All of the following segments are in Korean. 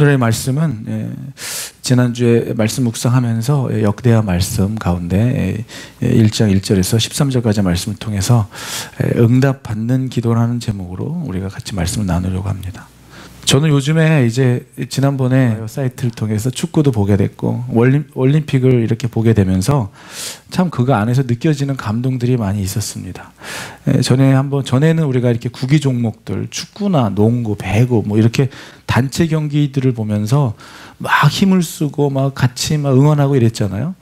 오늘의 말씀은 지난주에 말씀 묵상하면서 역대하 말씀 가운데 1장 1절에서 13절까지 말씀을 통해서 응답받는 기도라는 제목으로 우리가 같이 말씀을 나누려고 합니다. 저는 요즘에 이제 지난번에 사이트를 통해서 축구도 보게 됐고 올림픽을 이렇게 보게 되면서 참 그거 안에서 느껴지는 감동들이 많이 있었습니다. 전에는 우리가 이렇게 구기 종목들 축구나 농구, 배구 뭐 이렇게 단체 경기들을 보면서 막 힘을 쓰고 막 같이 막 응원하고 이랬잖아요.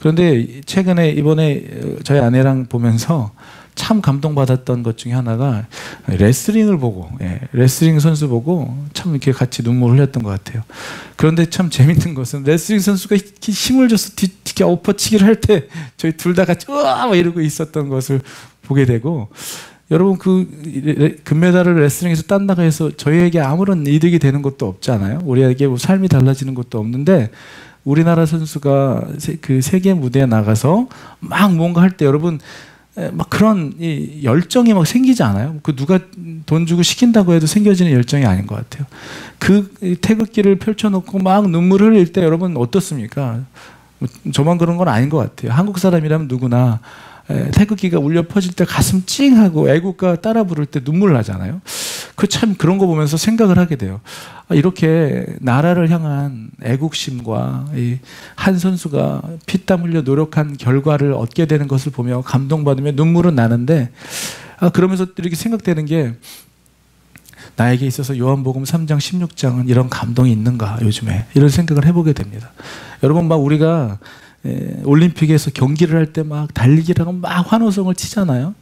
그런데 최근에 이번에 저희 아내랑 보면서 참 감동받았던 것 중에 하나가 레슬링을 보고, 레슬링 선수 보고 참 이렇게 같이 눈물을 흘렸던 것 같아요. 그런데 참 재밌는 것은 레슬링 선수가 이렇게 힘을 줘서 뒤에 엎어치기를 할 때 저희 둘 다 같이 으아! 막 이러고 있었던 것을 보게 되고, 여러분 그 금메달을 레슬링에서 딴다고 해서 저희에게 아무런 이득이 되는 것도 없잖아요. 우리에게 뭐 삶이 달라지는 것도 없는데 우리나라 선수가 그 세계 무대에 나가서 막 뭔가 할 때 여러분 막 그런 열정이 막 생기지 않아요? 그 누가 돈 주고 시킨다고 해도 생겨지는 열정이 아닌 것 같아요. 그 태극기를 펼쳐놓고 막 눈물을 흘릴 때 여러분 어떻습니까? 저만 그런 건 아닌 것 같아요. 한국 사람이라면 누구나 태극기가 울려 퍼질 때 가슴 찡하고 애국가 따라 부를 때 눈물 나잖아요. 그 참 그런 거 보면서 생각을 하게 돼요. 이렇게 나라를 향한 애국심과 한 선수가 피땀 흘려 노력한 결과를 얻게 되는 것을 보며 감동받으며 눈물은 나는데, 그러면서 이렇게 생각되는 게 나에게 있어서 요한복음 3장 16장은 이런 감동이 있는가 요즘에 이런 생각을 해보게 됩니다. 여러분 막 우리가 올림픽에서 경기를 할 때 막 달리기를 하고 막 환호성을 치잖아요.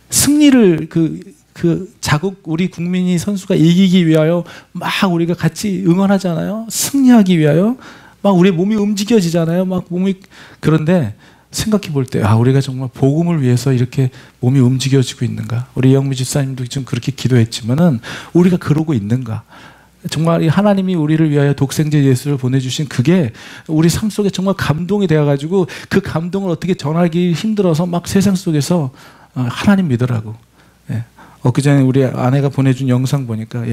승리를 그 자국 우리 국민이 선수가 이기기 위하여 막 우리가 같이 응원하잖아요. 승리하기 위하여 막 우리 몸이 움직여지잖아요. 막 몸이. 그런데 생각해 볼 때 우리가 정말 복음을 위해서 이렇게 몸이 움직여지고 있는가? 우리 영미 집사님도 좀 그렇게 기도했지만은 우리가 그러고 있는가? 정말 하나님이 우리를 위하여 독생자 예수를 보내주신 그게 우리 삶 속에 정말 감동이 되어가지고 그 감동을 어떻게 전하기 힘들어서 막 세상 속에서 하나님 믿으라고. 엊그전에 우리 아내가 보내준 영상 보니까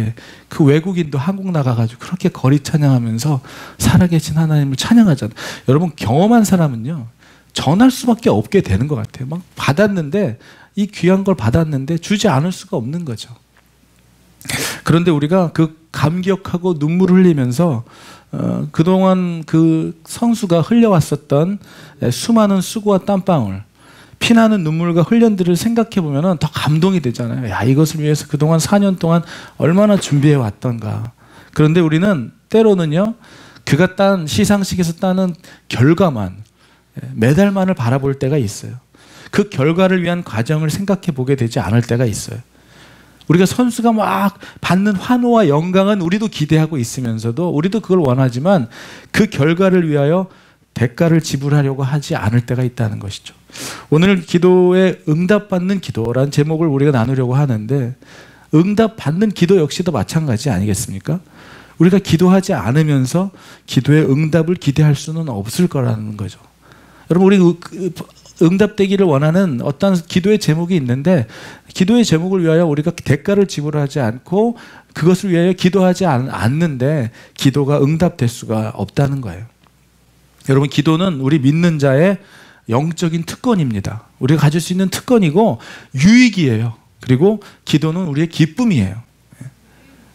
그 외국인도 한국 나가가지고 그렇게 거리 찬양하면서 살아계신 하나님을 찬양하잖아요. 여러분 경험한 사람은요 전할 수밖에 없게 되는 것 같아요. 막 받았는데 이 귀한 걸 받았는데 주지 않을 수가 없는 거죠. 그런데 우리가 그 감격하고 눈물을 흘리면서 그동안 그 선수가 흘려왔었던 수많은 수고와 땀방울, 피나는 눈물과 훈련들을 생각해 보면 더 감동이 되잖아요. 야, 이것을 위해서 그동안 4년 동안 얼마나 준비해 왔던가. 그런데 우리는 때로는요 그가 딴 시상식에서 따는 결과만, 메달만을 바라볼 때가 있어요. 그 결과를 위한 과정을 생각해 보게 되지 않을 때가 있어요. 우리가 선수가 막 받는 환호와 영광은 우리도 기대하고 있으면서도 우리도 그걸 원하지만 그 결과를 위하여 대가를 지불하려고 하지 않을 때가 있다는 것이죠. 오늘 기도에 응답받는 기도라는 제목을 우리가 나누려고 하는데, 응답받는 기도 역시도 마찬가지 아니겠습니까? 우리가 기도하지 않으면서 기도의 응답을 기대할 수는 없을 거라는 거죠. 여러분 우리 응답되기를 원하는 어떤 기도의 제목이 있는데 기도의 제목을 위하여 우리가 대가를 지불하지 않고 그것을 위하여 기도하지 않는데 기도가 응답될 수가 없다는 거예요. 여러분 기도는 우리 믿는 자의 영적인 특권입니다. 우리가 가질 수 있는 특권이고 유익이에요. 그리고 기도는 우리의 기쁨이에요.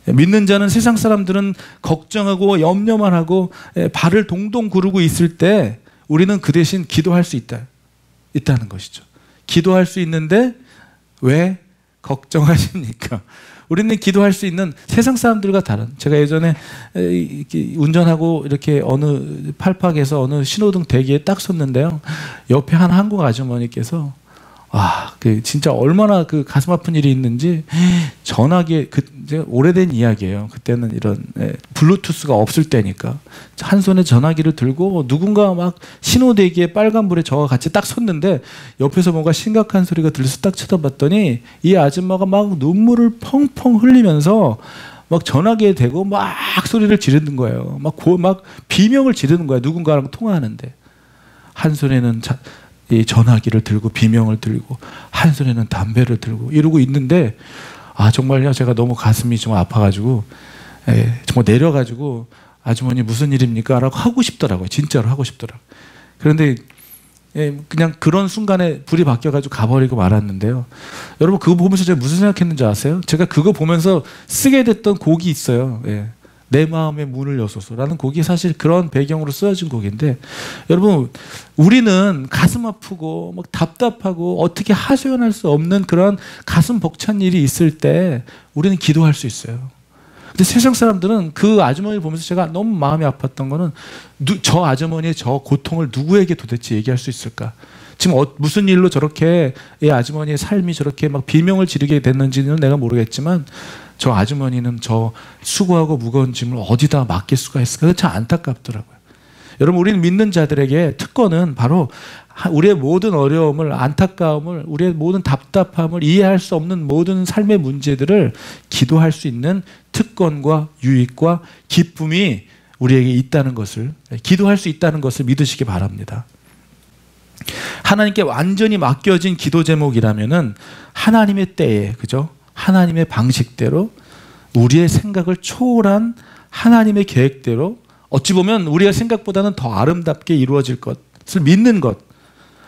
믿는 자는 세상 사람들은 걱정하고 염려만 하고 발을 동동 구르고 있을 때 우리는 그 대신 기도할 수 있다는 것이죠. 기도할 수 있는데 왜 걱정하십니까? 우리는 기도할 수 있는 세상 사람들과 다른. 제가 예전에 운전하고 이렇게 어느 팔팍에서 어느 신호등 대기에 딱 섰는데요. 옆에 한 한국 아주머니께서 진짜 얼마나 그 가슴 아픈 일이 있는지 전화기에 이제 오래된 이야기예요. 그때는 이런 블루투스가 없을 때니까 한 손에 전화기를 들고 누군가 막 신호대기에 빨간불에 저와 같이 딱 섰는데 옆에서 뭔가 심각한 소리가 들려서 딱 쳐다봤더니 이 아줌마가 막 눈물을 펑펑 흘리면서 막 전화기에 대고 막 소리를 지르는 거예요. 막 비명을 지르는 거예요. 누군가랑 통화하는데 한 손에는 이 전화기를 들고 비명을 들고 한 손에는 담배를 들고 이러고 있는데 정말요 제가 너무 가슴이 좀 아파가지고 정말 내려가지고 아주머니 무슨 일입니까? 라고 하고 싶더라고요. 진짜로 하고 싶더라고요. 그런데 그냥 그런 순간에 불이 바뀌어가지고 가버리고 말았는데요. 여러분 그거 보면서 제가 무슨 생각했는지 아세요? 제가 그거 보면서 쓰게 됐던 곡이 있어요. 내 마음의 문을 여소서라는 곡이 사실 그런 배경으로 쓰여진 곡인데, 여러분 우리는 가슴 아프고 막 답답하고 어떻게 하소연할 수 없는 그런 가슴 벅찬 일이 있을 때 우리는 기도할 수 있어요. 근데 세상 사람들은 그 아주머니를 보면서 제가 너무 마음이 아팠던 거는 저 아주머니의 저 고통을 누구에게 도대체 얘기할 수 있을까? 지금 무슨 일로 저렇게 이 아주머니의 삶이 저렇게 막 비명을 지르게 됐는지는 내가 모르겠지만 저 아주머니는 저 수고하고 무거운 짐을 어디다 맡길 수가 있을까? 참 안타깝더라고요. 여러분 우리는 믿는 자들에게 특권은 바로 우리의 모든 어려움을, 안타까움을, 우리의 모든 답답함을, 이해할 수 없는 모든 삶의 문제들을 기도할 수 있는 특권과 유익과 기쁨이 우리에게 있다는 것을, 기도할 수 있다는 것을 믿으시기 바랍니다. 하나님께 완전히 맡겨진 기도 제목이라면은 하나님의 때에, 그죠? 하나님의 방식대로 우리의 생각을 초월한 하나님의 계획대로 어찌 보면 우리의 생각보다는 더 아름답게 이루어질 것을 믿는 것,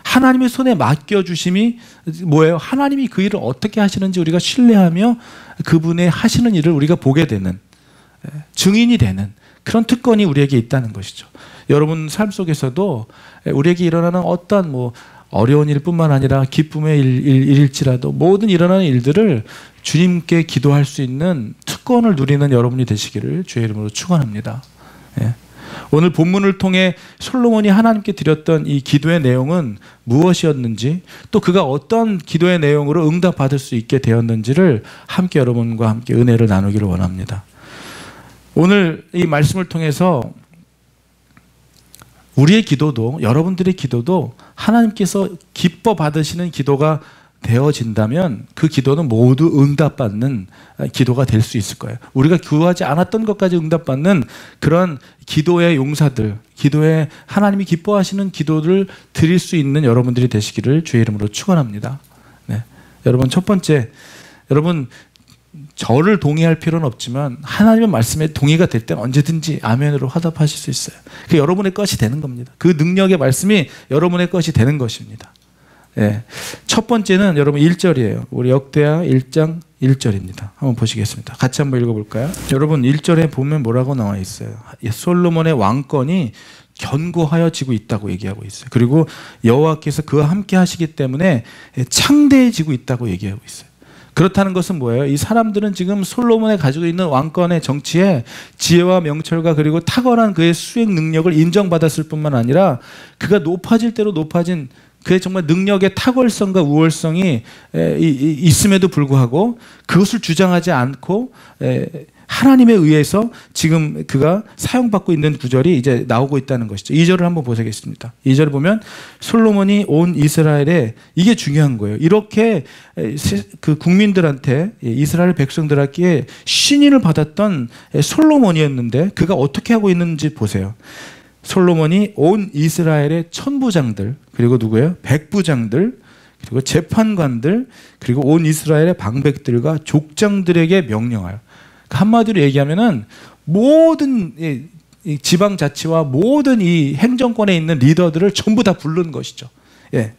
하나님의 손에 맡겨주심이 뭐예요? 하나님이 그 일을 어떻게 하시는지 우리가 신뢰하며 그분의 하시는 일을 우리가 보게 되는, 증인이 되는 그런 특권이 우리에게 있다는 것이죠. 여러분 삶 속에서도 우리에게 일어나는 어떠한 어려운 일뿐만 아니라 기쁨의 일일지라도 모든 일어나는 일들을 주님께 기도할 수 있는 특권을 누리는 여러분이 되시기를 주의 이름으로 축원합니다. 오늘 본문을 통해 솔로몬이 하나님께 드렸던 이 기도의 내용은 무엇이었는지, 또 그가 어떤 기도의 내용으로 응답받을 수 있게 되었는지를 함께 여러분과 함께 은혜를 나누기를 원합니다. 오늘 이 말씀을 통해서 우리의 기도도, 여러분들의 기도도 하나님께서 기뻐 받으시는 기도가 되어진다면 그 기도는 모두 응답받는 기도가 될 수 있을 거예요. 우리가 구하지 않았던 것까지 응답받는 그런 기도의 용사들, 기도에 하나님이 기뻐하시는 기도를 드릴 수 있는 여러분들이 되시기를 주의 이름으로 축원합니다. 여러분 첫 번째, 여러분 저를 동의할 필요는 없지만 하나님의 말씀에 동의가 될 때는 언제든지 아멘으로 화답하실 수 있어요. 그게 여러분의 것이 되는 겁니다. 그 능력의 말씀이 여러분의 것이 되는 것입니다. 첫 번째는 여러분 1절이에요. 우리 역대하 1장 1절입니다. 한번 보시겠습니다. 같이 한번 읽어볼까요? 여러분 1절에 보면 뭐라고 나와 있어요? 솔로몬의 왕권이 견고하여지고 있다고 얘기하고 있어요. 그리고 여호와께서 그와 함께 하시기 때문에 창대해지고 있다고 얘기하고 있어요. 그렇다는 것은 뭐예요? 이 사람들은 지금 솔로몬이 가지고 있는 왕권의 정치에 지혜와 명철과 그리고 탁월한 그의 수행 능력을 인정받았을 뿐만 아니라 그가 높아질 대로 높아진 그의 정말 능력의 탁월성과 우월성이 있음에도 불구하고 그것을 주장하지 않고 하나님에 의해서 지금 그가 사용받고 있는 구절이 이제 나오고 있다는 것이죠. 2절을 한번 보시겠습니다. 2절을 보면 솔로몬이 온 이스라엘에, 이게 중요한 거예요. 이렇게 그 국민들한테, 이스라엘 백성들에게 신인을 받았던 솔로몬이었는데 그가 어떻게 하고 있는지 보세요. 솔로몬이 온 이스라엘의 천부장들, 그리고 누구예요? 백부장들, 그리고 재판관들, 그리고 온 이스라엘의 방백들과 족장들에게 명령하여, 한마디로 얘기하면은 모든 이 지방자치와 모든 이 행정권에 있는 리더들을 전부 다 부른 것이죠.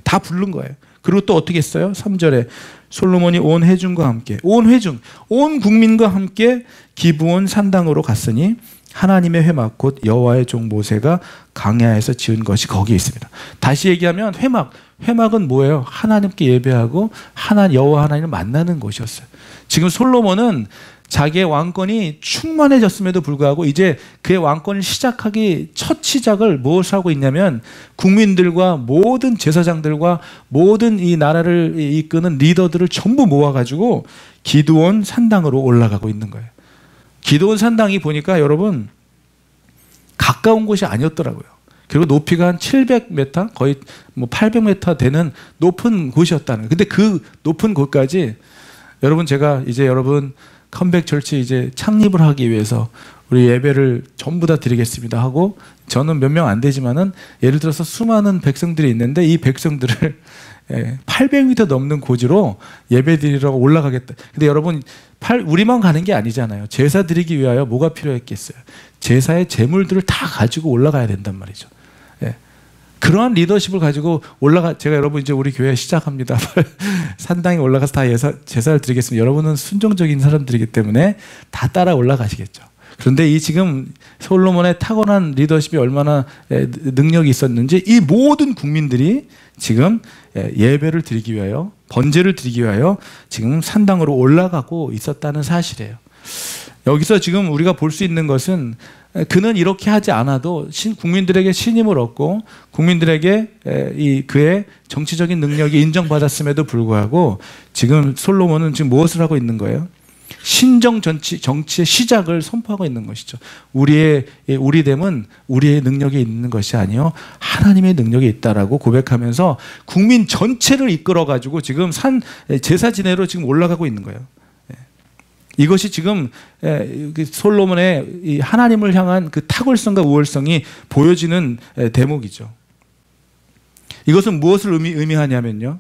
다 부른 거예요. 그리고 또 어떻게 했어요? 3절에 솔로몬이 온 회중과 함께, 온 회중, 온 국민과 함께 기브온 산당으로 갔으니 하나님의 회막 곧 여호와의 종 모세가 광야에서 지은 것이 거기에 있습니다. 다시 얘기하면 회막은 뭐예요? 하나님께 예배하고 여호와 하나님을 만나는 곳이었어요. 지금 솔로몬은 자기의 왕권이 충만해졌음에도 불구하고 이제 그의 왕권을 시작하기 첫 시작을 무엇을 하고 있냐면 국민들과 모든 제사장들과 모든 이 나라를 이끄는 리더들을 전부 모아가지고 기드온 산당으로 올라가고 있는 거예요. 기드온 산당이 보니까 여러분 가까운 곳이 아니었더라고요. 그리고 높이가 한 700m, 거의 800m 되는 높은 곳이었다는 거예요. 근데 그 높은 곳까지 여러분, 제가 이제 여러분 컴백 철치 이제 창립을 하기 위해서 우리 예배를 전부 다 드리겠습니다 하고, 저는 몇 명 안 되지만은 예를 들어서 수많은 백성들이 있는데 이 백성들을 800m 넘는 고지로 예배드리러 올라가겠다. 근데 여러분, 우리만 가는 게 아니잖아요. 제사 드리기 위하여 뭐가 필요했겠어요? 제사의 제물들을 다 가지고 올라가야 된단 말이죠. 그러한 리더십을 가지고 제가 여러분 이제 우리 교회 시작합니다. 산당에 올라가서 다 제사를 드리겠습니다. 여러분은 순종적인 사람들이기 때문에 다 따라 올라가시겠죠. 그런데 이 지금 솔로몬의 타고난 리더십이 얼마나 능력이 있었는지 이 모든 국민들이 지금 예배를 드리기 위하여, 번제를 드리기 위하여 지금 산당으로 올라가고 있었다는 사실이에요. 여기서 지금 우리가 볼 수 있는 것은 그는 이렇게 하지 않아도 국민들에게 신임을 얻고 국민들에게 그의 정치적인 능력이 인정받았음에도 불구하고 지금 솔로몬은 지금 무엇을 하고 있는 거예요? 신정 정치의 시작을 선포하고 있는 것이죠. 우리 됨은 우리의 능력이 있는 것이 아니요 하나님의 능력이 있다라고 고백하면서 국민 전체를 이끌어 가지고 지금 제사 지내로 지금 올라가고 있는 거예요. 이것이 지금 솔로몬의 이 하나님을 향한 그 탁월성과 우월성이 보여지는 대목이죠. 이것은 무엇을 의미하냐면요.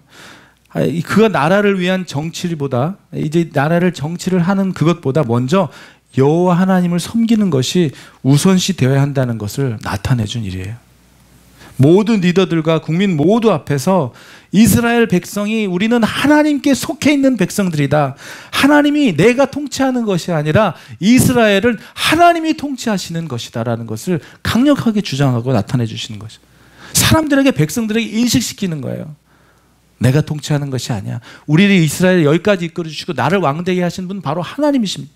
그가 나라를 위한 정치보다 이제 정치를 하는 그것보다 먼저 여호와 하나님을 섬기는 것이 우선시 되어야 한다는 것을 나타내 준 일이에요. 모든 리더들과 국민 모두 앞에서 이스라엘 백성이 우리는 하나님께 속해 있는 백성들이다. 하나님이 내가 통치하는 것이 아니라 이스라엘을 하나님이 통치하시는 것이다라는 것을 강력하게 주장하고 나타내 주시는 것이죠. 사람들에게, 백성들에게 인식시키는 거예요. 내가 통치하는 것이 아니야. 우리를 이스라엘 여기까지 이끌어 주시고 나를 왕되게 하신 분 바로 하나님이십니다.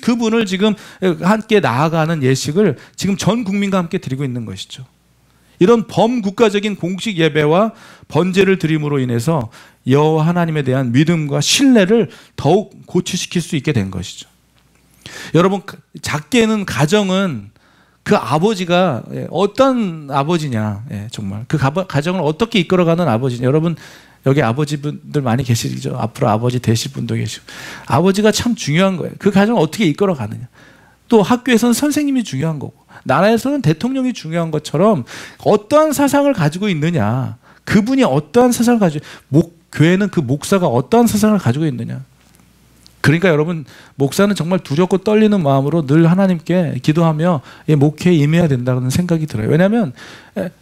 그분을 지금 함께 나아가는 예식을 지금 전 국민과 함께 드리고 있는 것이죠. 이런 범국가적인 공식 예배와 번제를 드림으로 인해서 여호와 하나님에 대한 믿음과 신뢰를 더욱 고취시킬 수 있게 된 것이죠. 여러분, 작게는 가정은 그 아버지가 어떤 아버지냐, 정말 그 가정을 어떻게 이끌어가는 아버지냐. 여러분 여기 아버지분들 많이 계시죠. 앞으로 아버지 되실 분도 계시고. 아버지가 참 중요한 거예요. 그 가정을 어떻게 이끌어가느냐. 또 학교에서는 선생님이 중요한 거고, 나라에서는 대통령이 중요한 것처럼 어떠한 사상을 가지고 있느냐, 그분이 어떠한 사상을 가지고, 교회는 그 목사가 어떠한 사상을 가지고 있느냐. 그러니까 여러분, 목사는 정말 두렵고 떨리는 마음으로 늘 하나님께 기도하며 목회에 임해야 된다는 생각이 들어요. 왜냐하면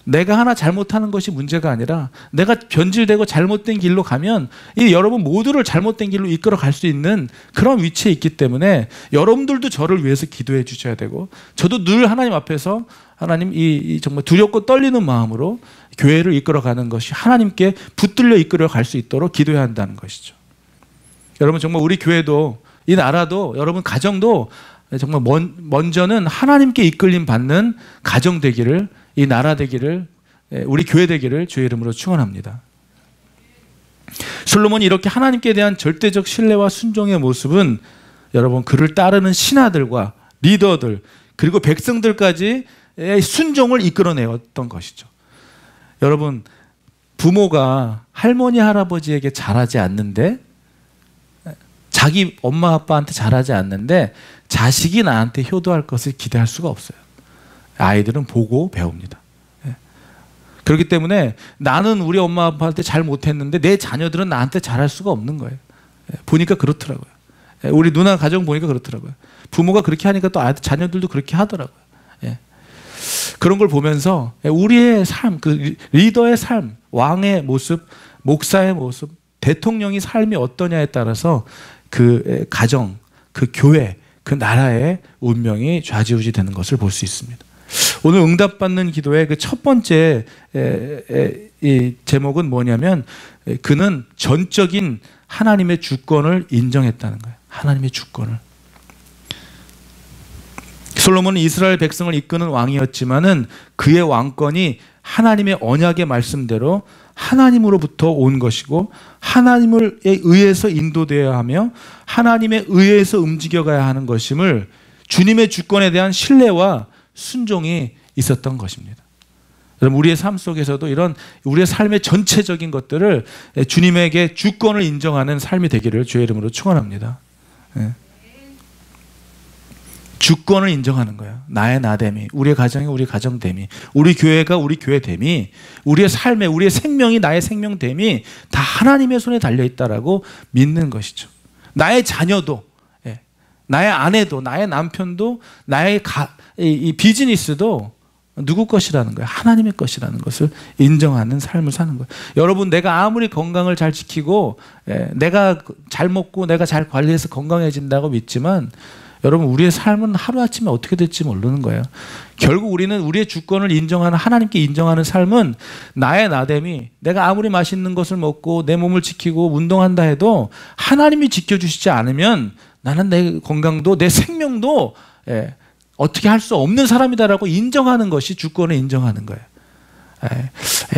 내가 하나 잘못하는 것이 문제가 아니라 내가 변질되고 잘못된 길로 가면 여러분 모두를 잘못된 길로 이끌어 갈 수 있는 그런 위치에 있기 때문에 여러분들도 저를 위해서 기도해 주셔야 되고, 저도 늘 하나님 앞에서 하나님 정말 두렵고 떨리는 마음으로 교회를 이끌어가는 것이 하나님께 붙들려 이끌어 갈 수 있도록 기도해야 한다는 것이죠. 여러분, 정말 우리 교회도, 이 나라도, 여러분 가정도 정말 먼저는 하나님께 이끌림 받는 가정 되기를, 이 나라 되기를, 우리 교회 되기를 주의 이름으로 축원합니다. 솔로몬이 이렇게 하나님께 대한 절대적 신뢰와 순종의 모습은 여러분 그를 따르는 신하들과 리더들 그리고 백성들까지 순종을 이끌어내었던 것이죠. 여러분, 부모가 할머니 할아버지에게 잘하지 않는데, 자기 엄마 아빠한테 잘하지 않는데 자식이 나한테 효도할 것을 기대할 수가 없어요. 아이들은 보고 배웁니다. 그렇기 때문에 나는 우리 엄마 아빠한테 잘 못했는데 내 자녀들은 나한테 잘할 수가 없는 거예요. 보니까 그렇더라고요. 우리 누나 가정 보니까 그렇더라고요. 부모가 그렇게 하니까 또 자녀들도 그렇게 하더라고요. 그런 걸 보면서 우리의 삶, 그 리더의 삶, 왕의 모습, 목사의 모습, 대통령의 삶이 어떠냐에 따라서 그 가정, 그 교회, 그 나라의 운명이 좌지우지 되는 것을 볼 수 있습니다. 오늘 응답받는 기도의 그 첫 번째 이 제목은 뭐냐면, 그는 전적인 하나님의 주권을 인정했다는 거예요. 하나님의 주권을. 솔로몬은 이스라엘 백성을 이끄는 왕이었지만은 그의 왕권이 하나님의 언약의 말씀대로 하나님으로부터 온 것이고, 하나님에 의해서 인도되어야 하며 하나님에 의해서 움직여가야 하는 것임을, 주님의 주권에 대한 신뢰와 순종이 있었던 것입니다. 여러분, 우리의 삶 속에서도 이런 우리의 삶의 전체적인 것들을 주님에게 주권을 인정하는 삶이 되기를 주의 이름으로 축원합니다. 주권을 인정하는 거예요. 나의 나됨이, 우리의 가정이 우리 가정됨이, 우리 교회가 우리 교회됨이, 우리의 삶에 우리의 생명이 나의 생명됨이 다 하나님의 손에 달려있다라고 믿는 것이죠. 나의 자녀도, 나의 아내도, 나의 남편도, 나의 이 비즈니스도 누구 것이라는 거예요? 하나님의 것이라는 것을 인정하는 삶을 사는 거예요. 여러분, 내가 아무리 건강을 잘 지키고 내가 잘 먹고 내가 잘 관리해서 건강해진다고 믿지만 여러분, 우리의 삶은 하루아침에 어떻게 될지 모르는 거예요. 결국 우리는 우리의 주권을 인정하는, 하나님께 인정하는 삶은 나의 나됨이, 내가 아무리 맛있는 것을 먹고 내 몸을 지키고 운동한다 해도 하나님이 지켜주시지 않으면 나는 내 건강도 내 생명도 어떻게 할 수 없는 사람이다라고 인정하는 것이 주권을 인정하는 거예요.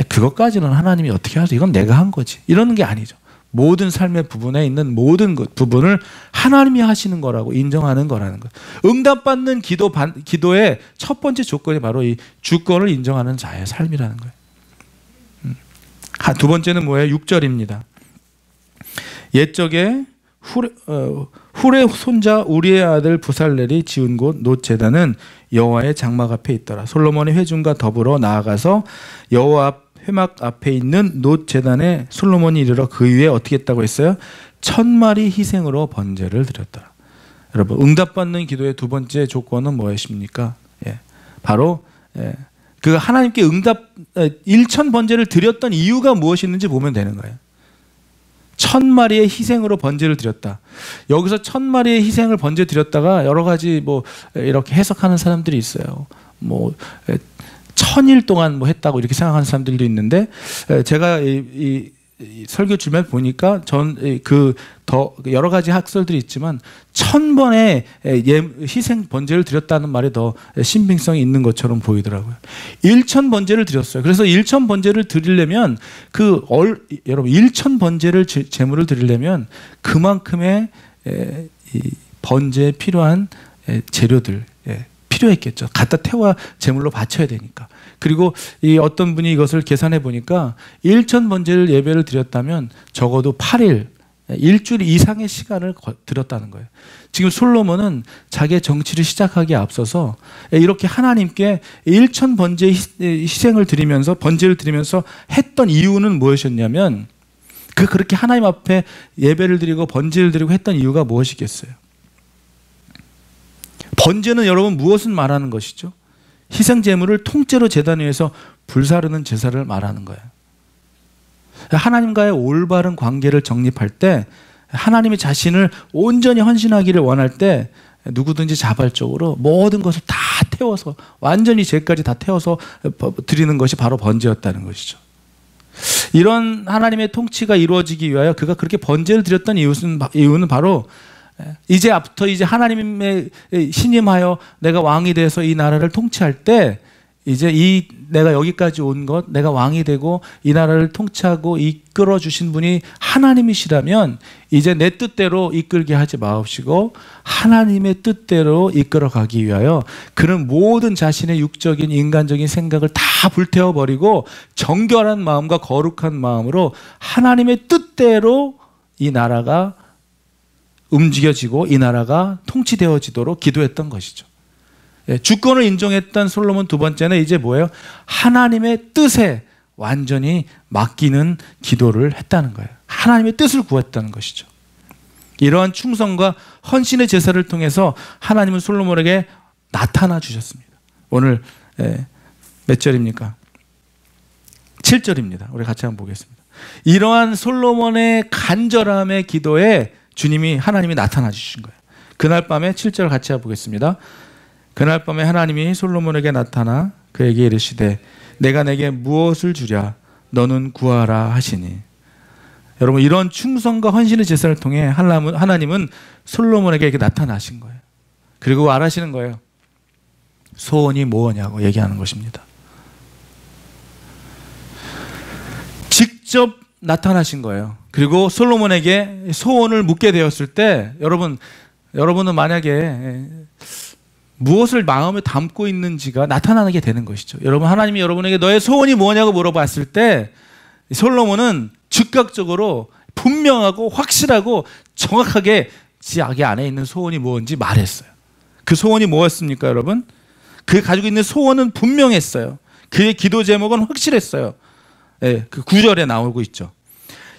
그것까지는 하나님이 어떻게 하죠? 이건 내가 한 거지. 이러는 게 아니죠. 모든 삶의 부분에 있는 모든 부분을 하나님이 하시는 거라고 인정하는 거라는 거예요. 응답받는 기도의 첫 번째 조건이 바로 이 주권을 인정하는 자의 삶이라는 거예요. 두 번째는 뭐예요? 6절입니다. 옛적에 훌의 손자 우리의 아들 부살렐이 지은 곳 놋 제단은 여호와의 장막 앞에 있더라. 솔로몬이 회중과 더불어 나아가서 여호와 회막 앞에 있는 놋 제단에 솔로몬이 이르러 그 위에 어떻게 했다고 했어요? 1000마리 희생으로 번제를 드렸더라. 여러분, 응답받는 기도의 두 번째 조건은 무엇입니까? 바로 그 하나님께 1000 번제를 드렸던 이유가 무엇이었는지 보면 되는 거예요. 1000마리의 희생으로 번제를 드렸다. 여기서 1000마리의 희생을 번제 드렸다가 여러 가지 뭐 이렇게 해석하는 사람들이 있어요. 뭐 1000일 동안 뭐 했다고 이렇게 생각하는 사람들도 있는데, 제가 이 설교 주변 보니까 더 여러 가지 학설들이 있지만 1000번의 희생 번제를 드렸다는 말이 더 신빙성이 있는 것처럼 보이더라고요. 1000 번제를 드렸어요. 그래서 1000 번제를 드리려면 여러분 1000 번제를 제물을 드리려면 그만큼의 이 번제에 필요한 재료들 필요했겠죠. 갖다 태워 제물로 바쳐야 되니까. 그리고 이 어떤 분이 이것을 계산해 보니까 1000 번제를 예배를 드렸다면 적어도 8일, 일주일 이상의 시간을 들였다는 거예요. 지금 솔로몬은 자기의 정치를 시작하기에 앞서서 이렇게 하나님께 1000 번제 희생을 드리면서 번제를 드리면서 했던 이유는 무엇이었냐면, 그렇게 하나님 앞에 예배를 드리고 번제를 드리고 했던 이유가 무엇이겠어요? 번제는 여러분 무엇을 말하는 것이죠? 희생 제물을 통째로 제단 위에서 불사르는 제사를 말하는 거예요. 하나님과의 올바른 관계를 정립할 때, 하나님의 자신을 온전히 헌신하기를 원할 때 누구든지 자발적으로 모든 것을 다 태워서, 완전히 죄까지 다 태워서 드리는 것이 바로 번제였다는 것이죠. 이런 하나님의 통치가 이루어지기 위하여 그가 그렇게 번제를 드렸던 이유는 바로 이제 하나님의 신임하여 내가 왕이 돼서 이 나라를 통치할 때, 이제 내가 여기까지 온 것, 내가 왕이 되고 이 나라를 통치하고 이끌어 주신 분이 하나님이시라면 이제 내 뜻대로 이끌게 하지 마옵시고 하나님의 뜻대로 이끌어 가기 위하여 그는 모든 자신의 육적인 인간적인 생각을 다 불태워버리고 정결한 마음과 거룩한 마음으로 하나님의 뜻대로 이 나라가 움직여지고 이 나라가 통치되어지도록 기도했던 것이죠. 주권을 인정했던 솔로몬 두 번째는 이제 뭐예요? 하나님의 뜻에 완전히 맡기는 기도를 했다는 거예요. 하나님의 뜻을 구했다는 것이죠. 이러한 충성과 헌신의 제사를 통해서 하나님은 솔로몬에게 나타나 주셨습니다. 오늘 몇 절입니까? 7절입니다. 우리 같이 한번 보겠습니다. 이러한 솔로몬의 간절함의 기도에 하나님이 나타나 주신 거예요. 그날 밤에 7절 같이 보겠습니다. 그날 밤에 하나님이 솔로몬에게 나타나 그에게 이르시되 내가 내게 무엇을 주랴 너는 구하라 하시니. 여러분, 이런 충성과 헌신의 제사를 통해 하나님은 솔로몬에게 이렇게 나타나신 거예요. 그리고 말하시는 거예요. 소원이 뭐냐고 얘기하는 것입니다. 직접 나타나신 거예요. 그리고 솔로몬에게 소원을 묻게 되었을 때, 여러분은 만약에 무엇을 마음에 담고 있는지가 나타나게 되는 것이죠. 여러분, 하나님이 여러분에게 너의 소원이 뭐냐고 물어봤을 때 솔로몬은 즉각적으로 분명하고 확실하고 정확하게 자기 안에 있는 소원이 뭔지 말했어요. 그 소원이 뭐였습니까, 여러분? 그 가지고 있는 소원은 분명했어요. 그의 기도 제목은 확실했어요. 예, 그 9절에 나오고 있죠.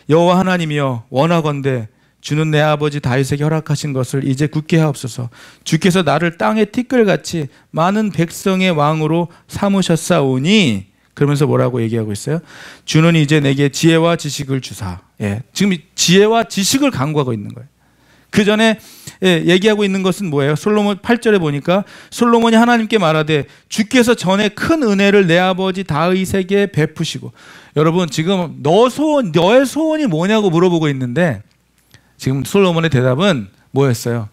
여호와 하나님이여 원하건대 주는 내 아버지 다윗에게 허락하신 것을 이제 굳게 하옵소서. 주께서 나를 땅의 티끌같이 많은 백성의 왕으로 삼으셨사오니, 그러면서 뭐라고 얘기하고 있어요? 주는 이제 내게 지혜와 지식을 주사. 예, 지금 지혜와 지식을 강구하고 있는 거예요. 그 전에 얘기하고 있는 것은 뭐예요? 솔로몬 8절에 보니까 솔로몬이 하나님께 말하되 주께서 전에 큰 은혜를 내 아버지 다윗에게 베푸시고. 여러분 지금 너의 소원이 뭐냐고 물어보고 있는데 지금 솔로몬의 대답은 뭐였어요?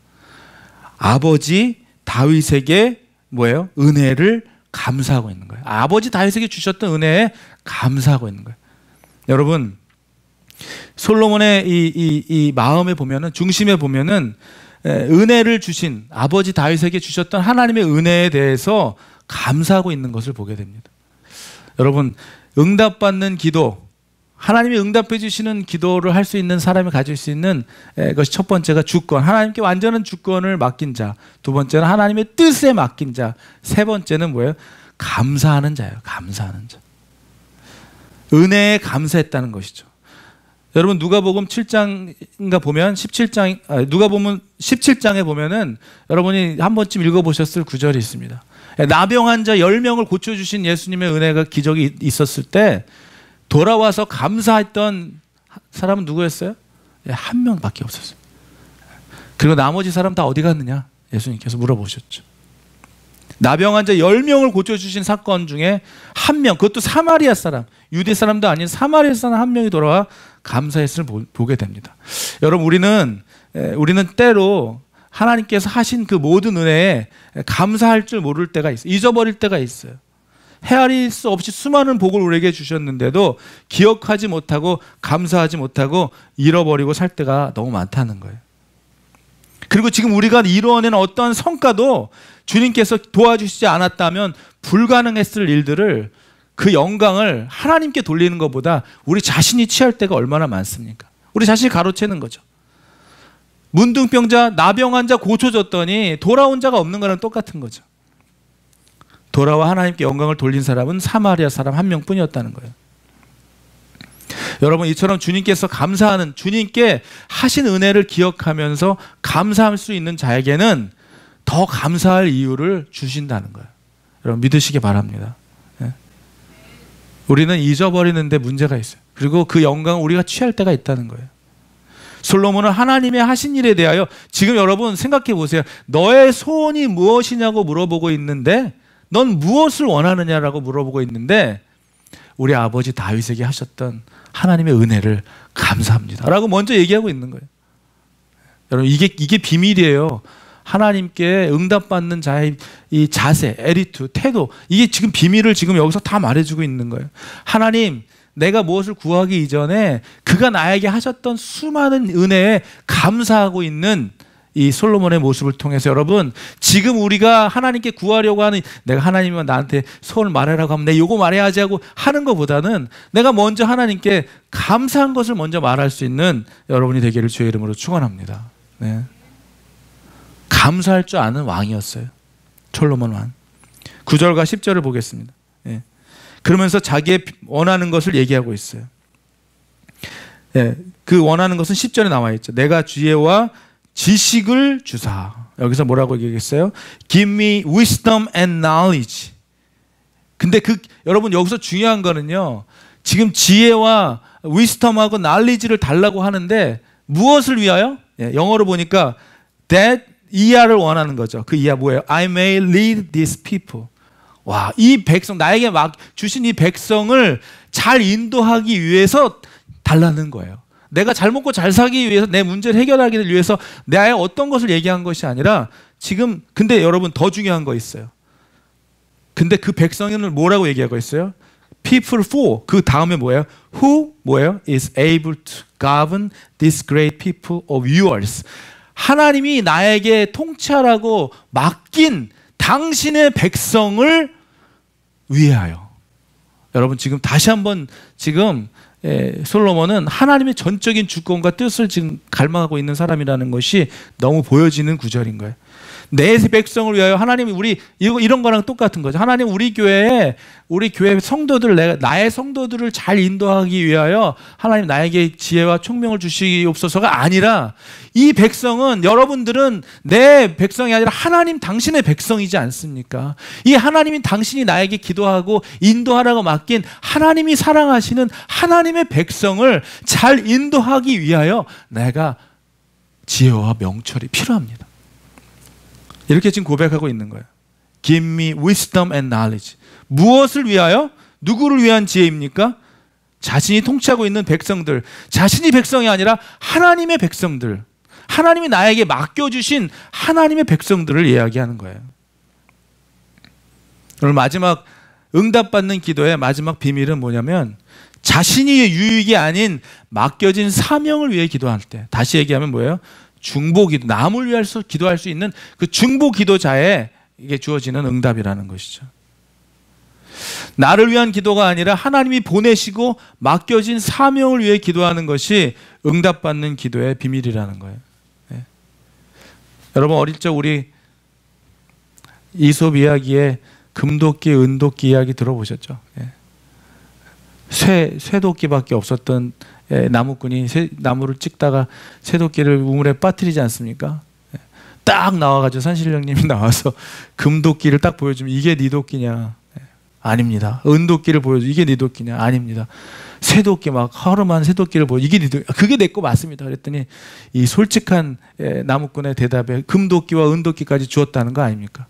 아버지 다윗에게 뭐예요? 은혜를 감사하고 있는 거예요. 아버지 다윗에게 주셨던 은혜에 감사하고 있는 거예요. 여러분 솔로몬의 이 마음에 보면은, 중심에 보면은 은혜를 주신 아버지 다윗에게 주셨던 하나님의 은혜에 대해서 감사하고 있는 것을 보게 됩니다. 여러분 응답받는 기도, 하나님이 응답해 주시는 기도를 할 수 있는 사람이 가질 수 있는 것이 첫 번째가 주권, 하나님께 완전한 주권을 맡긴 자. 두 번째는 하나님의 뜻에 맡긴 자. 세 번째는 뭐예요? 감사하는 자예요. 감사하는 자. 은혜에 감사했다는 것이죠. 여러분 누가복음 7장인가 보면 17장, 누가복음 17장에 보면은 여러분이 한 번쯤 읽어보셨을 구절이 있습니다. 나병 환자 10명을 고쳐주신 예수님의 은혜가, 기적이 있었을 때 돌아와서 감사했던 사람은 누구였어요? 한 명밖에 없었어요. 그리고 나머지 사람 다 어디 갔느냐? 예수님께서 물어보셨죠. 나병 환자 10명을 고쳐주신 사건 중에 한 명, 그것도 사마리아 사람, 유대 사람도 아닌 사마리아 사람 한 명이 돌아와 감사했음을 보게 됩니다. 여러분 우리는 때로 하나님께서 하신 그 모든 은혜에 감사할 줄 모를 때가 있어요. 잊어버릴 때가 있어요. 헤아릴 수 없이 수많은 복을 우리에게 주셨는데도 기억하지 못하고 감사하지 못하고 잃어버리고 살 때가 너무 많다는 거예요. 그리고 지금 우리가 이루어낸 어떤 성과도 주님께서 도와주시지 않았다면 불가능했을 일들을, 그 영광을 하나님께 돌리는 것보다 우리 자신이 취할 때가 얼마나 많습니까? 우리 자신이 가로채는 거죠. 문둥병자, 나병 환자 고쳐줬더니 돌아온 자가 없는 거랑 똑같은 거죠. 돌아와 하나님께 영광을 돌린 사람은 사마리아 사람 한 명뿐이었다는 거예요. 여러분 이처럼 주님께서 감사하는, 주님께 하신 은혜를 기억하면서 감사할 수 있는 자에게는 더 감사할 이유를 주신다는 거예요. 여러분 믿으시기 바랍니다. 우리는 잊어버리는데 문제가 있어요. 그리고 그 영광을 우리가 취할 때가 있다는 거예요. 솔로몬은 하나님의 하신 일에 대하여, 지금 여러분 생각해 보세요. 너의 소원이 무엇이냐고 물어보고 있는데, 넌 무엇을 원하느냐라고 물어보고 있는데, 우리 아버지 다윗에게 하셨던 하나님의 은혜를 감사합니다 라고 먼저 얘기하고 있는 거예요. 여러분 이게 비밀이에요. 하나님께 응답받는 자의 이 자세, 애리투, 태도, 이게 지금 비밀을 지금 여기서 다 말해주고 있는 거예요. 하나님, 내가 무엇을 구하기 이전에 그가 나에게 하셨던 수많은 은혜에 감사하고 있는 이 솔로몬의 모습을 통해서, 여러분 지금 우리가 하나님께 구하려고 하는, 내가 하나님은 나한테 소원을 말하라고 하면 내 요거 말해야지 하고 하는 것보다는 내가 먼저 하나님께 감사한 것을 먼저 말할 수 있는 여러분이 되기를 주의 이름으로 축원합니다. 네. 감사할 줄 아는 왕이었어요, 솔로몬 왕. 9절과 10절을 보겠습니다. 네. 그러면서 자기의 원하는 것을 얘기하고 있어요. 네. 그 원하는 것은 10절에 나와 있죠. 내가 지혜와 지식을 주사. 여기서 뭐라고 얘기했어요? Give me wisdom and knowledge. 근데 여러분 여기서 중요한 거는요, 지금 지혜와 wisdom하고 knowledge를 달라고 하는데 무엇을 위하여? 예, 영어로 보니까 that 이하를 원하는 거죠. 그 이하 뭐예요? I may lead these people. 와, 이 백성, 나에게 막 주신 이 백성을 잘 인도하기 위해서 달라는 거예요. 내가 잘 먹고 잘 살기 위해서, 내 문제를 해결하기 위해서 나의 어떤 것을 얘기한 것이 아니라, 지금 근데 여러분 더 중요한 거 있어요. 근데 그 백성을 뭐라고 얘기하고 있어요? People for, 그 다음에 뭐예요? Who 뭐예요? is able to govern these great people of yours. 하나님이 나에게 통치하라고 맡긴 당신의 백성을 위하여. 여러분 지금 다시 한번 지금 솔로몬은 하나님의 전적인 주권과 뜻을 지금 갈망하고 있는 사람이라는 것이 너무 보여지는 구절인 거예요. 내 백성을 위하여 하나님이 이런 거랑 똑같은 거죠. 하나님 우리 교회 성도들, 나의 성도들을 잘 인도하기 위하여 하나님 나에게 지혜와 총명을 주시옵소서가 아니라 이 백성은, 여러분들은 내 백성이 아니라 하나님 당신의 백성이지 않습니까? 이 하나님이 당신이 나에게 기도하고 인도하라고 맡긴 하나님이 사랑하시는 하나님의 백성을 잘 인도하기 위하여 내가 지혜와 명철이 필요합니다. 이렇게 지금 고백하고 있는 거예요. Give me wisdom and knowledge. 무엇을 위하여? 누구를 위한 지혜입니까? 자신이 통치하고 있는 백성들, 자신이 백성이 아니라 하나님의 백성들, 하나님이 나에게 맡겨주신 하나님의 백성들을 이야기하는 거예요. 오늘 마지막 응답받는 기도의 마지막 비밀은 뭐냐면, 자신이 유익이 아닌 맡겨진 사명을 위해 기도할 때, 다시 얘기하면 뭐예요? 중보기도, 남을 위해서 기도할 수 있는 그 중보기도자에 이게 주어지는 응답이라는 것이죠. 나를 위한 기도가 아니라 하나님이 보내시고 맡겨진 사명을 위해 기도하는 것이 응답받는 기도의 비밀이라는 거예요. 네. 여러분, 어릴 적 우리 이솝 이야기에 금도끼, 은도끼 이야기 들어보셨죠? 네. 쇠도끼밖에 없었던 나무꾼이 나무를 찍다가 쇠도끼를 우물에 빠뜨리지 않습니까? 딱 나와가지고 산신령님이 나와서 금도끼를 딱 보여주면 이게 네 도끼냐? 아닙니다. 은도끼를 보여주면 이게 네 도끼냐? 아닙니다. 쇠도끼, 막 허름한 쇠도끼를 보여, 이게 네 도끼, 그게 내 거 맞습니다. 그랬더니 이 솔직한 나무꾼의 대답에 금도끼와 은도끼까지 주었다는 거 아닙니까?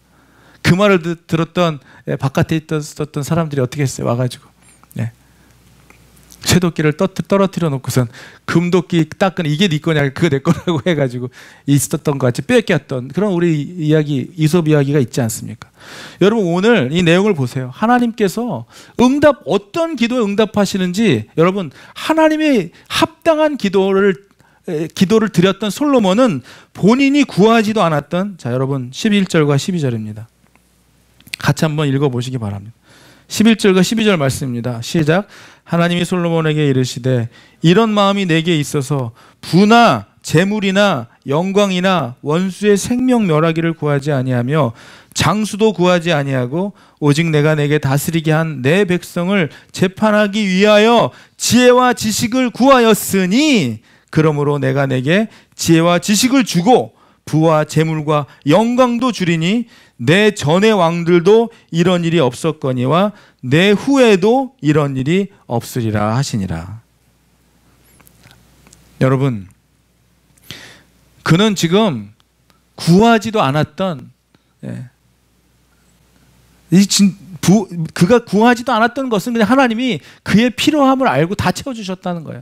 그 말을 들었던 바깥에 있었던 사람들이 어떻게 했어요? 와가지고 쇠도끼를 떨어뜨려 놓고선 금도끼 닦은 이게 네 거냐, 그거 내 거라고 해가지고 있었던 것 같이 뺏겼던 그런 우리 이야기, 이솝 이야기가 있지 않습니까? 여러분, 오늘 이 내용을 보세요. 하나님께서 어떤 기도에 응답하시는지, 여러분, 하나님의 합당한 기도를 드렸던 솔로몬은 본인이 구하지도 않았던, 자, 여러분 11절과 12절입니다. 같이 한번 읽어보시기 바랍니다. 11절과 12절 말씀입니다. 시작. 하나님이 솔로몬에게 이르시되, 이런 마음이 내게 있어서 부나 재물이나 영광이나 원수의 생명 멸하기를 구하지 아니하며 장수도 구하지 아니하고 오직 내가 내게 다스리게 한 내 백성을 재판하기 위하여 지혜와 지식을 구하였으니, 그러므로 내가 내게 지혜와 지식을 주고 부와 재물과 영광도 주리니 내 전의 왕들도 이런 일이 없었거니와 내 후에도 이런 일이 없으리라 하시니라. 여러분, 그는 지금 구하지도 않았던, 그가 구하지도 않았던 것은 그냥 하나님이 그의 필요함을 알고 다 채워주셨다는 거예요.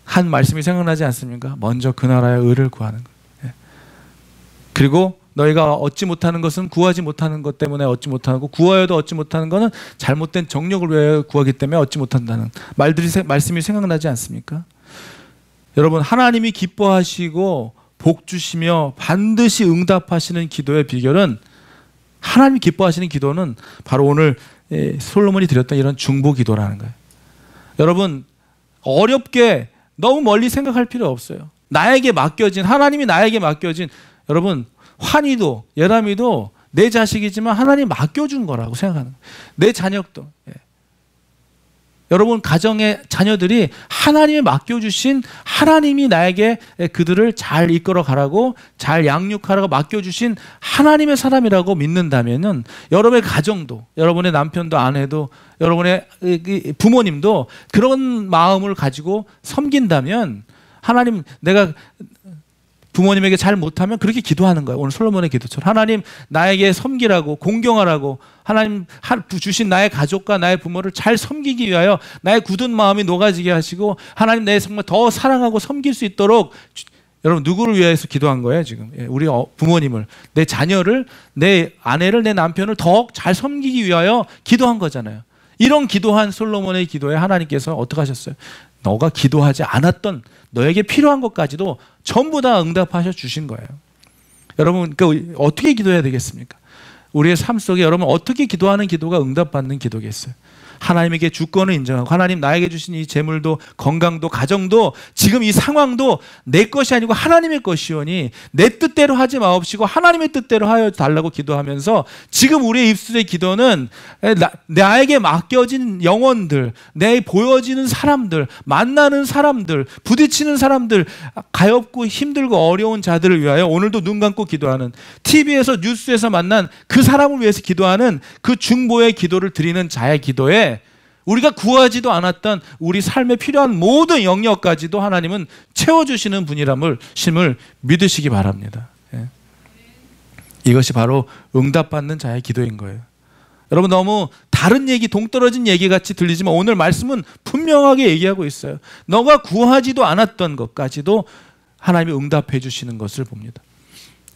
한 말씀이 생각나지 않습니까? 먼저 그 나라의 의를 구하는 거예요. 그리고 너희가 얻지 못하는 것은 구하지 못하는 것 때문에 얻지 못하고, 구하여도 얻지 못하는 것은 잘못된 정력을 위하여 구하기 때문에 얻지 못한다는 말씀이 생각나지 않습니까? 여러분, 하나님이 기뻐하시고 복 주시며 반드시 응답하시는 기도의 비결은, 하나님이 기뻐하시는 기도는 바로 오늘 솔로몬이 드렸던 이런 중보 기도라는 거예요. 여러분, 어렵게 너무 멀리 생각할 필요 없어요. 나에게 맡겨진, 하나님이 나에게 맡겨진, 여러분, 환희도 예람이도 내 자식이지만 하나님 맡겨준 거라고 생각하는 거예요. 내 자녀도, 여러분 가정의 자녀들이 하나님이 맡겨주신, 하나님이 나에게 그들을 잘 이끌어 가라고, 잘 양육하라고 맡겨주신 하나님의 사람이라고 믿는다면은, 여러분의 가정도, 여러분의 남편도 아내도, 여러분의 부모님도 그런 마음을 가지고 섬긴다면, 하나님, 내가 부모님에게 잘 못하면 그렇게 기도하는 거예요. 오늘 솔로몬의 기도처럼 하나님 나에게 섬기라고, 공경하라고, 하나님 주신 나의 가족과 나의 부모를 잘 섬기기 위하여 나의 굳은 마음이 녹아지게 하시고, 하나님 내 정말 더 사랑하고 섬길 수 있도록, 여러분 누구를 위해서 기도한 거예요 지금? 우리 부모님을, 내 자녀를, 내 아내를, 내 남편을 더 잘 섬기기 위하여 기도한 거잖아요. 이런 기도한 솔로몬의 기도에 하나님께서 어떻게 하셨어요? 너가 기도하지 않았던 너에게 필요한 것까지도 전부 다 응답하셔 주신 거예요. 여러분, 그러니까 어떻게 기도해야 되겠습니까? 우리의 삶 속에 여러분 어떻게 기도하는 기도가 응답받는 기도겠어요? 하나님에게 주권을 인정하고 하나님 나에게 주신 이 재물도 건강도 가정도 지금 이 상황도 내 것이 아니고 하나님의 것이오니 내 뜻대로 하지 마옵시고 하나님의 뜻대로 하여 달라고 기도하면서 지금 우리의 입술의 기도는 나에게 맡겨진 영혼들, 내 보여지는 사람들, 만나는 사람들, 부딪히는 사람들, 가엾고 힘들고 어려운 자들을 위하여 오늘도 눈 감고 기도하는, TV에서 뉴스에서 만난 그 사람을 위해서 기도하는 그 중보의 기도를 드리는 자의 기도에 우리가 구하지도 않았던 우리 삶에 필요한 모든 영역까지도 하나님은 채워주시는 분이람을 심을 믿으시기 바랍니다. 예. 이것이 바로 응답받는 자의 기도인 거예요. 여러분, 너무 다른 얘기, 동떨어진 얘기 같이 들리지만 오늘 말씀은 분명하게 얘기하고 있어요. 너가 구하지도 않았던 것까지도 하나님이 응답해 주시는 것을 봅니다.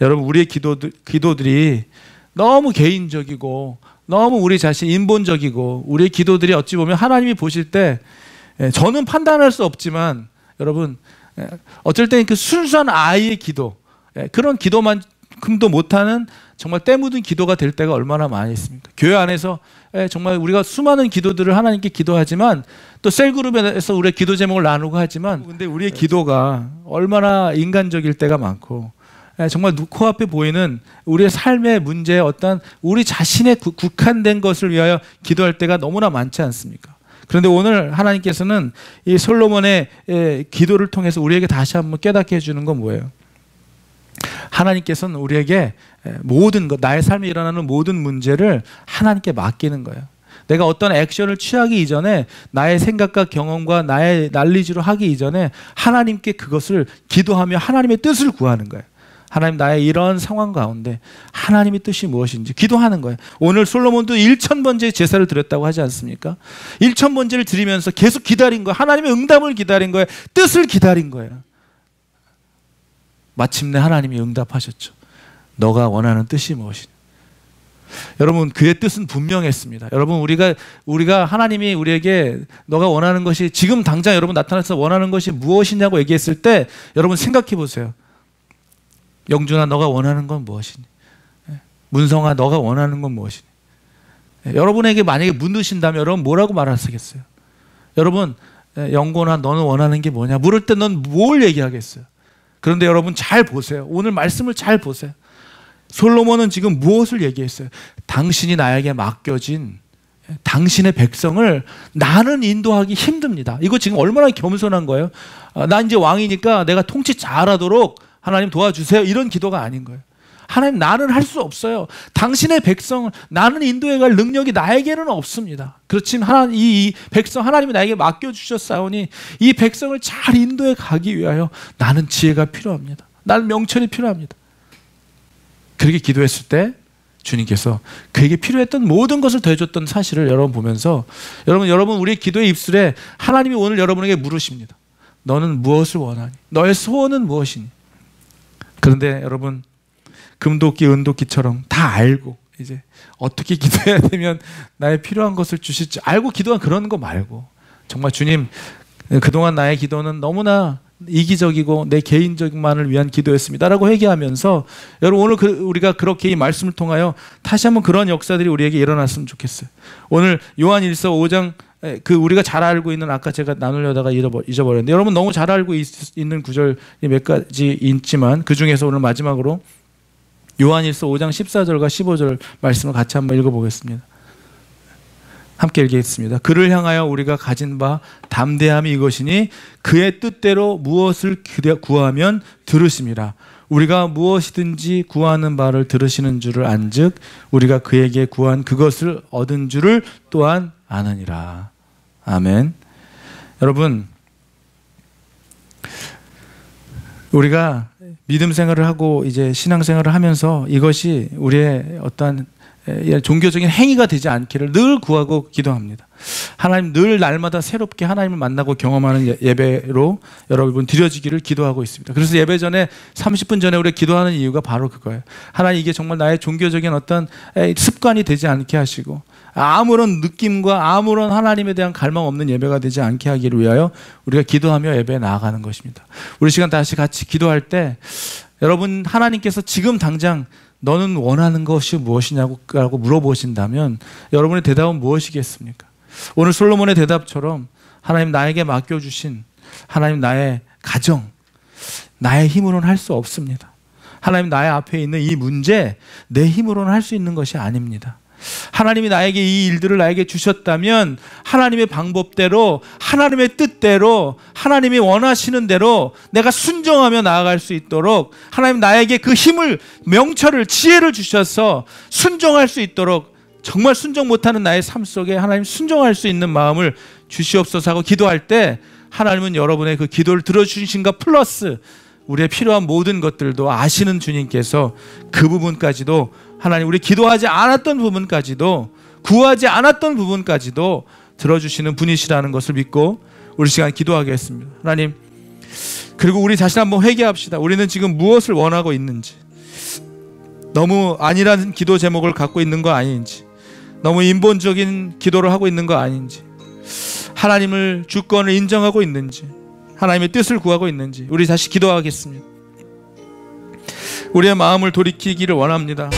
여러분, 우리의 기도들이 너무 개인적이고 너무 우리 자신 인본적이고 우리의 기도들이 어찌 보면 하나님이 보실 때 저는 판단할 수 없지만 여러분, 어쩔 때는 그 순수한 아이의 기도, 그런 기도만큼도 못하는 정말 때 묻은 기도가 될 때가 얼마나 많이 있습니까? 교회 안에서 정말 우리가 수많은 기도들을 하나님께 기도하지만 또 셀그룹에서 우리의 기도 제목을 나누고 하지만 근데 우리의 기도가 얼마나 인간적일 때가 많고 정말 코앞에 보이는 우리의 삶의 문제에 어떤 우리 자신의 국한된 것을 위하여 기도할 때가 너무나 많지 않습니까? 그런데 오늘 하나님께서는 이 솔로몬의 기도를 통해서 우리에게 다시 한번 깨닫게 해주는 건 뭐예요? 하나님께서는 우리에게 모든 것, 나의 삶에 일어나는 모든 문제를 하나님께 맡기는 거예요. 내가 어떤 액션을 취하기 이전에 나의 생각과 경험과 나의 난리지로 하기 이전에 하나님께 그것을 기도하며 하나님의 뜻을 구하는 거예요. 하나님, 나의 이런 상황 가운데 하나님의 뜻이 무엇인지 기도하는 거예요. 오늘 솔로몬도 1000번째 제사를 드렸다고 하지 않습니까? 1000번째를 드리면서 계속 기다린 거예요. 하나님의 응답을 기다린 거예요. 뜻을 기다린 거예요. 마침내 하나님이 응답하셨죠. 너가 원하는 뜻이 무엇이냐? 여러분, 그의 뜻은 분명했습니다. 여러분, 우리가 하나님이 우리에게 너가 원하는 것이 지금 당장 여러분 나타나서 원하는 것이 무엇이냐고 얘기했을 때 여러분 생각해 보세요. 영준아, 너가 원하는 건 무엇이니? 문성아, 너가 원하는 건 무엇이니? 여러분에게 만약에 묻으신다면 여러분 뭐라고 말하시겠어요? 여러분, 영곤아, 너는 원하는 게 뭐냐? 물을 때 넌 뭘 얘기하겠어요? 그런데 여러분 잘 보세요. 오늘 말씀을 잘 보세요. 솔로몬은 지금 무엇을 얘기했어요? 당신이 나에게 맡겨진 당신의 백성을 나는 인도하기 힘듭니다. 이거 지금 얼마나 겸손한 거예요? 나 이제 왕이니까 내가 통치 잘하도록 하나님 도와주세요. 이런 기도가 아닌 거예요. 하나님, 나는 할 수 없어요. 당신의 백성을 나는 인도해 갈 능력이 나에게는 없습니다. 그렇지만 이 백성 하나님이 나에게 맡겨주셨사오니 이 백성을 잘 인도해 가기 위하여 나는 지혜가 필요합니다. 나는 명철이 필요합니다. 그렇게 기도했을 때 주님께서 그에게 필요했던 모든 것을 더해줬던 사실을 여러분 보면서 여러분 우리의 기도의 입술에 하나님이 오늘 여러분에게 물으십니다. 너는 무엇을 원하니? 너의 소원은 무엇이니? 그런데 여러분, 금도끼 은도끼처럼 다 알고 이제 어떻게 기도해야 되면 나의 필요한 것을 주실지 알고 기도한 그런 거 말고 정말 주님, 그동안 나의 기도는 너무나 이기적이고 내 개인적만을 위한 기도였습니다라고 회개하면서 여러분, 오늘 우리가 그렇게 이 말씀을 통하여 다시 한번 그런 역사들이 우리에게 일어났으면 좋겠어요. 오늘 요한일서 5장 우리가 잘 알고 있는, 아까 제가 나누려다가 잊어버렸는데 여러분 너무 잘 알고 있는 구절이 몇 가지 있지만 그 중에서 오늘 마지막으로 요한일서 5장 14절과 15절 말씀을 같이 한번 읽어보겠습니다. 함께 읽겠습니다. 그를 향하여 우리가 가진 바 담대함이 이것이니 그의 뜻대로 무엇을 구하면 들으심이라. 우리가 무엇이든지 구하는 바를 들으시는 줄을 안즉 우리가 그에게 구한 그것을 얻은 줄을 또한 아느니라. 아멘. 여러분, 우리가 믿음 생활을 하고 이제 신앙 생활을 하면서 이것이 우리의 어떤 종교적인 행위가 되지 않기를 늘 구하고 기도합니다. 하나님, 늘 날마다 새롭게 하나님을 만나고 경험하는 예배로 여러분 드려지기를 기도하고 있습니다. 그래서 예배 전에 30분 전에 우리가 기도하는 이유가 바로 그거예요. 하나님, 이게 정말 나의 종교적인 어떤 습관이 되지 않게 하시고 아무런 느낌과 아무런 하나님에 대한 갈망 없는 예배가 되지 않게 하기를 위하여 우리가 기도하며 예배에 나아가는 것입니다. 우리 시간 다시 같이 기도할 때 여러분, 하나님께서 지금 당장 너는 원하는 것이 무엇이냐고 물어보신다면 여러분의 대답은 무엇이겠습니까? 오늘 솔로몬의 대답처럼 하나님 나에게 맡겨주신 하나님 나의 가정, 나의 힘으로는 할 수 없습니다. 하나님 나의 앞에 있는 이 문제 내 힘으로는 할 수 있는 것이 아닙니다. 하나님이 나에게 이 일들을 나에게 주셨다면 하나님의 방법대로, 하나님의 뜻대로, 하나님이 원하시는 대로 내가 순종하며 나아갈 수 있도록 하나님 나에게 그 힘을, 명철을, 지혜를 주셔서 순종할 수 있도록, 정말 순종 못하는 나의 삶 속에 하나님 순종할 수 있는 마음을 주시옵소서 하고 기도할 때 하나님은 여러분의 그 기도를 들어주신가 플러스 우리의 필요한 모든 것들도 아시는 주님께서 그 부분까지도, 하나님 우리 기도하지 않았던 부분까지도, 구하지 않았던 부분까지도 들어주시는 분이시라는 것을 믿고 우리 시간 기도하겠습니다. 하나님, 그리고 우리 자신 한번 회개합시다. 우리는 지금 무엇을 원하고 있는지, 너무 아니라는 기도 제목을 갖고 있는 거 아닌지, 너무 인본적인 기도를 하고 있는 거 아닌지, 하나님을 주권을 인정하고 있는지, 하나님의 뜻을 구하고 있는지 우리 다시 기도하겠습니다. 우리의 마음을 돌이키기를 원합니다.